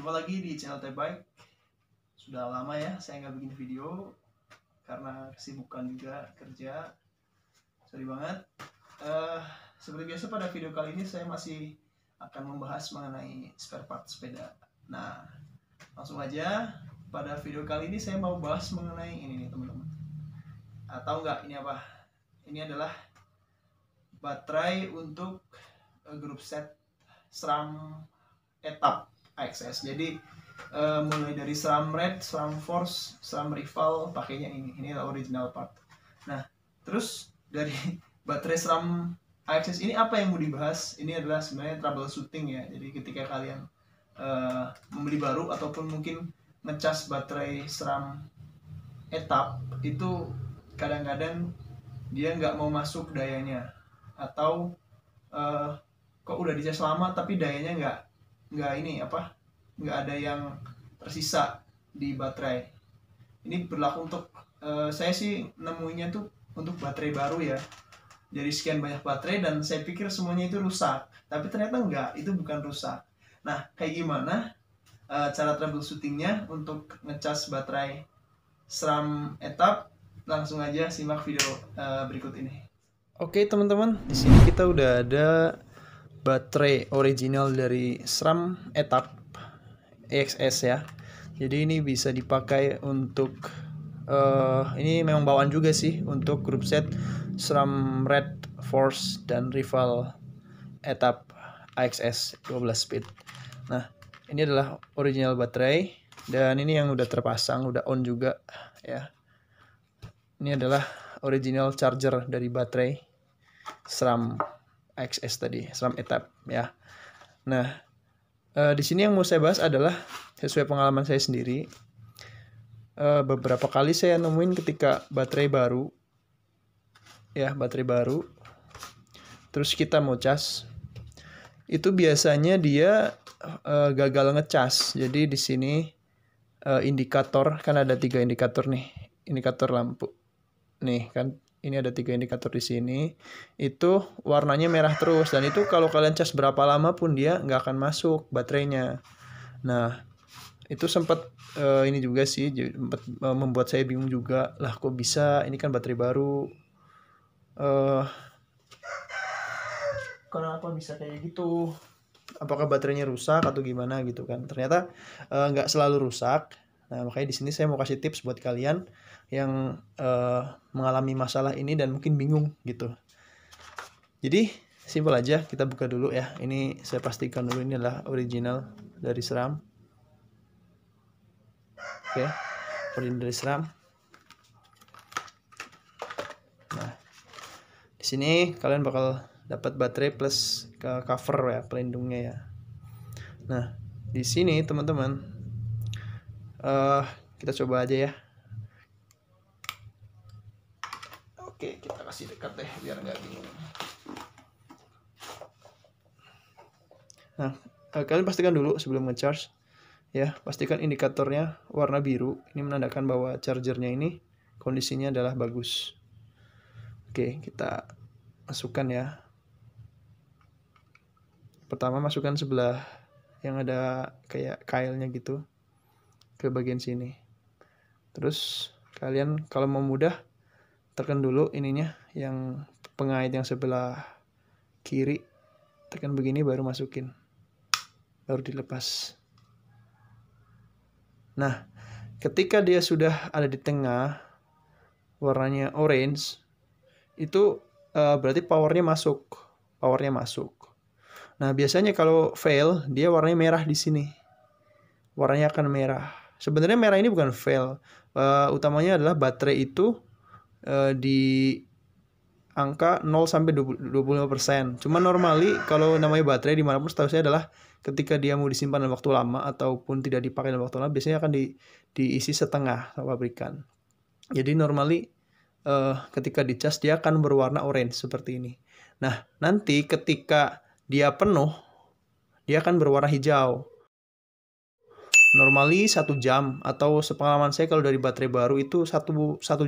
Jumpa lagi di channel Tebike. Sudah lama ya saya nggak bikin video karena kesibukan juga kerja. Sorry banget. Seperti biasa pada video kali ini saya masih akan membahas mengenai spare part sepeda. Nah, langsung aja. Pada video kali ini saya mau bahas mengenai ini nih teman-teman. Tahu nggak ini apa? Ini adalah baterai untuk grup set SRAM Etap AXS. Jadi mulai dari SRAM Red, SRAM Force, SRAM Rival pakainya ini adalah original part. Nah, terus dari baterai SRAM AXS ini apa yang mau dibahas? Ini adalah sebenarnya troubleshooting ya. Jadi ketika kalian membeli baru ataupun mungkin ngecas baterai SRAM Etap itu kadang-kadang dia nggak mau masuk dayanya, atau kok udah dicas lama tapi dayanya nggak ada yang tersisa di baterai. Ini berlaku untuk saya sih nemuinya tuh untuk baterai baru ya. Jadi sekian banyak baterai dan saya pikir semuanya itu rusak, tapi ternyata enggak, itu bukan rusak. Nah, kayak gimana cara troubleshootingnya untuk ngecas baterai SRAM Etap? Langsung aja simak video berikut ini. Oke teman-teman, di sini kita udah ada baterai original dari SRAM Etap AXS ya. Jadi ini bisa dipakai untuk ini memang bawaan juga sih untuk grup set SRAM Red, Force dan Rival Etap AXS 12 speed. Nah, ini adalah original baterai dan ini yang udah terpasang, udah on juga ya. Ini adalah original charger dari baterai SRAM AXS tadi, SRAM Etap ya. Nah, di sini yang mau saya bahas adalah sesuai pengalaman saya sendiri. Beberapa kali saya nemuin ketika baterai baru, ya baterai baru, terus kita mau cas, itu biasanya dia gagal ngecas. Jadi di sini indikator, kan ada 3 indikator nih, indikator lampu. Nih kan, ini ada 3 indikator di sini. Itu warnanya merah terus, dan itu kalau kalian cas berapa lama pun dia nggak akan masuk baterainya. Nah, itu sempat ini juga sih, membuat saya bingung juga. Lah kok bisa, ini kan baterai baru. Kenapa bisa kayak gitu? Apakah baterainya rusak atau gimana gitu kan? Ternyata nggak selalu rusak. Nah, makanya di sini saya mau kasih tips buat kalian yang mengalami masalah ini dan mungkin bingung gitu. Jadi simpel aja, kita buka dulu ya. Ini saya pastikan dulu ini adalah original dari SRAM. Oke, original dari SRAM. Nah, di sini kalian bakal dapat baterai plus cover ya, pelindungnya ya. Nah, di sini teman-teman, kita coba aja ya. Oke, kita kasih dekat deh biar nggak bingung. Nah, kalian pastikan dulu sebelum ngecharge ya, pastikan indikatornya warna biru. Ini menandakan bahwa chargernya ini kondisinya adalah bagus. Oke, kita masukkan ya. Pertama masukkan sebelah yang ada kayak kailnya gitu ke bagian sini. Terus kalian kalau mau mudah, tekan dulu ininya, yang pengait yang sebelah kiri, tekan begini baru masukin, baru dilepas. Nah, ketika dia sudah ada di tengah, warnanya orange, itu berarti powernya masuk. Nah, biasanya kalau fail, dia warnanya merah di sini. Warnanya akan merah. Sebenarnya merah ini bukan fail. Utamanya adalah baterai itu di angka 0 sampai 25%. Cuma normally kalau namanya baterai dimanapun setahu saya adalah ketika dia mau disimpan dalam waktu lama ataupun tidak dipakai dalam waktu lama, biasanya akan diisi setengah sama pabrikan. Jadi normally ketika dicas dia akan berwarna orange seperti ini. Nah, nanti ketika dia penuh, dia akan berwarna hijau. Normally 1 jam, atau sepengalaman saya kalau dari baterai baru itu 1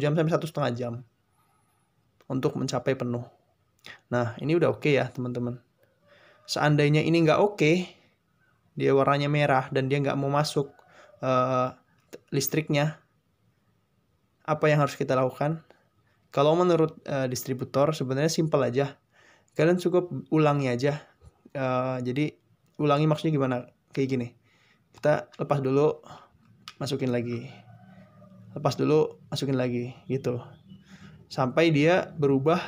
jam sampai 1,5 jam untuk mencapai penuh. Nah, ini udah oke ya teman-teman. Seandainya ini nggak oke, dia warnanya merah dan dia nggak mau masuk listriknya, apa yang harus kita lakukan? Kalau menurut distributor sebenarnya simpel aja, kalian cukup ulangi aja. Jadi ulangi maksudnya gimana? Kayak gini, kita lepas dulu, masukin lagi, lepas dulu, masukin lagi, gitu sampai dia berubah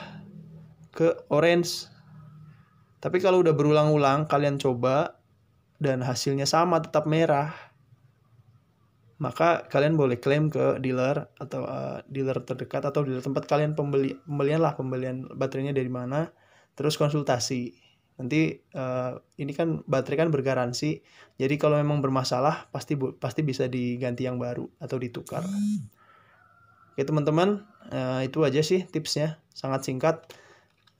ke orange. Tapi kalau udah berulang-ulang kalian coba dan hasilnya sama tetap merah, maka kalian boleh klaim ke dealer atau dealer terdekat atau dealer tempat kalian pembelian baterainya dari mana, terus konsultasi. Nanti ini kan baterai kan bergaransi, jadi kalau memang bermasalah pasti bisa diganti yang baru atau ditukar. Oke teman-teman, itu aja sih tipsnya, sangat singkat,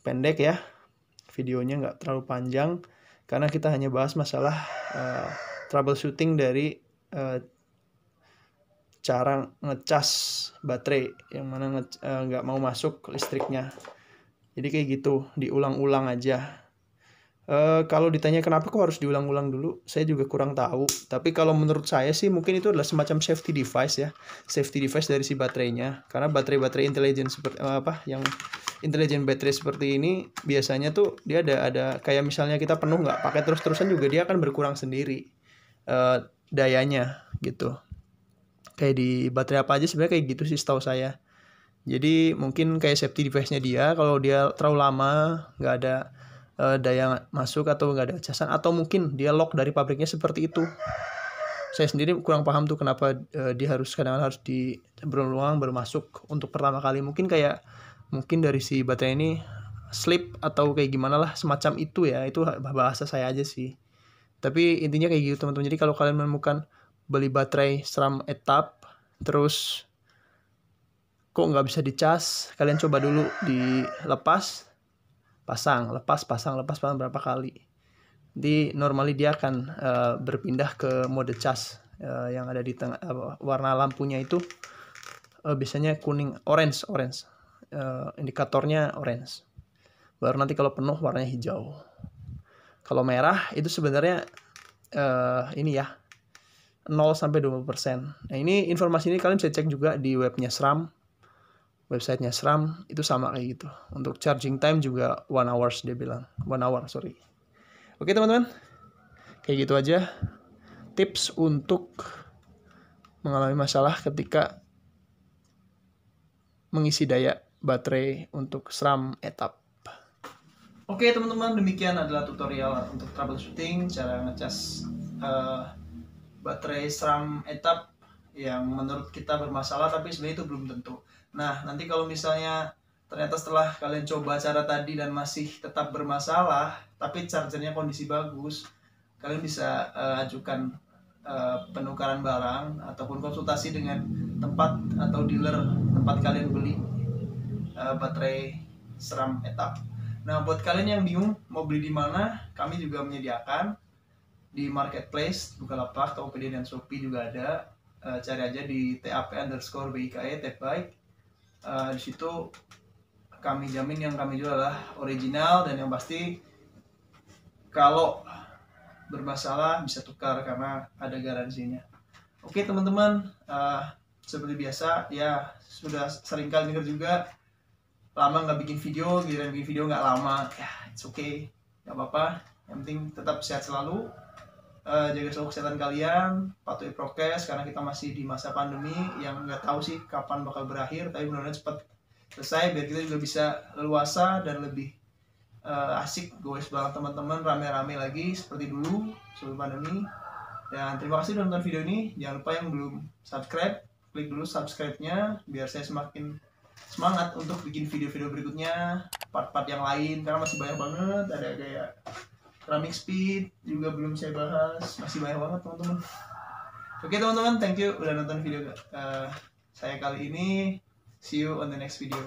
pendek ya. Videonya nggak terlalu panjang karena kita hanya bahas masalah troubleshooting dari cara ngecas baterai yang mana nggak mau masuk listriknya. Jadi kayak gitu, diulang-ulang aja. Kalau ditanya kenapa kok harus diulang-ulang dulu, saya juga kurang tahu. Tapi kalau menurut saya sih mungkin itu adalah semacam safety device ya, safety device dari si baterainya. Karena baterai-baterai intelijen seperti yang intelligent battery seperti ini biasanya tuh dia ada kayak misalnya kita penuh nggak pakai terus-terusan juga dia akan berkurang sendiri dayanya gitu. Kayak di baterai apa aja sebenarnya kayak gitu sih setahu saya. Jadi mungkin kayak safety device-nya dia kalau dia terlalu lama nggak ada daya masuk atau nggak ada casan, atau mungkin dia lock dari pabriknya seperti itu. Saya sendiri kurang paham tuh kenapa dia kadang-kadang harus berulang bermasuk untuk pertama kali. Mungkin dari si baterai ini slip atau kayak gimana lah semacam itu ya, itu bahasa saya aja sih. Tapi intinya kayak gitu teman-teman. Jadi kalau kalian menemukan beli baterai SRAM etap terus kok nggak bisa dicas, kalian coba dulu dilepas, pasang berapa kali. Jadi normally dia akan berpindah ke mode cas yang ada di tengah, warna lampunya itu biasanya kuning, orange. Indikatornya orange. Baru nanti kalau penuh warnanya hijau. Kalau merah itu sebenarnya ini ya 0-20%. Nah ini informasi ini kalian bisa cek juga di webnya SRAM. Websitenya SRAM itu sama kayak gitu. Untuk charging time juga 1 hour dia bilang. 1 hour, sorry. Oke teman-teman. Kayak gitu aja tips untuk mengalami masalah ketika mengisi daya baterai untuk SRAM etap. Oke teman-teman, demikian adalah tutorial untuk troubleshooting cara ngecas baterai SRAM etap yang menurut kita bermasalah tapi sebenarnya itu belum tentu. Nah nanti kalau misalnya ternyata setelah kalian coba cara tadi dan masih tetap bermasalah tapi chargernya kondisi bagus, kalian bisa ajukan penukaran barang ataupun konsultasi dengan tempat atau dealer tempat kalian beli baterai SRAM etap. Nah buat kalian yang bingung mau beli di mana, kami juga menyediakan di marketplace Bukalapak, Tokopedia dan Shopee juga ada. Cari aja di TAP_BIKE Tapbike. Di situ kami jamin yang kami jual adalah original dan yang pasti kalau bermasalah bisa tukar karena ada garansinya. Oke teman-teman, seperti biasa ya sudah sering kali dengar juga lama nggak bikin video, giliran bikin video nggak lama, ya it's okay, nggak apa-apa. Yang penting tetap sehat selalu, jaga selalu kesehatan kalian, patuhi prokes karena kita masih di masa pandemi yang nggak tahu sih kapan bakal berakhir, tapi mudah-mudahan cepat selesai biar kita juga bisa leluasa dan lebih asik goes bareng teman-teman rame-rame lagi seperti dulu sebelum pandemi. Dan terima kasih udah nonton video ini. Jangan lupa yang belum subscribe, klik dulu subscribe-nya biar saya semakin semangat untuk bikin video-video berikutnya, part-part yang lain karena masih banyak banget. Ada kayak ceramic speed juga belum saya bahas, masih banyak banget teman-teman. Oke teman-teman, thank you udah nonton video saya kali ini. See you on the next video.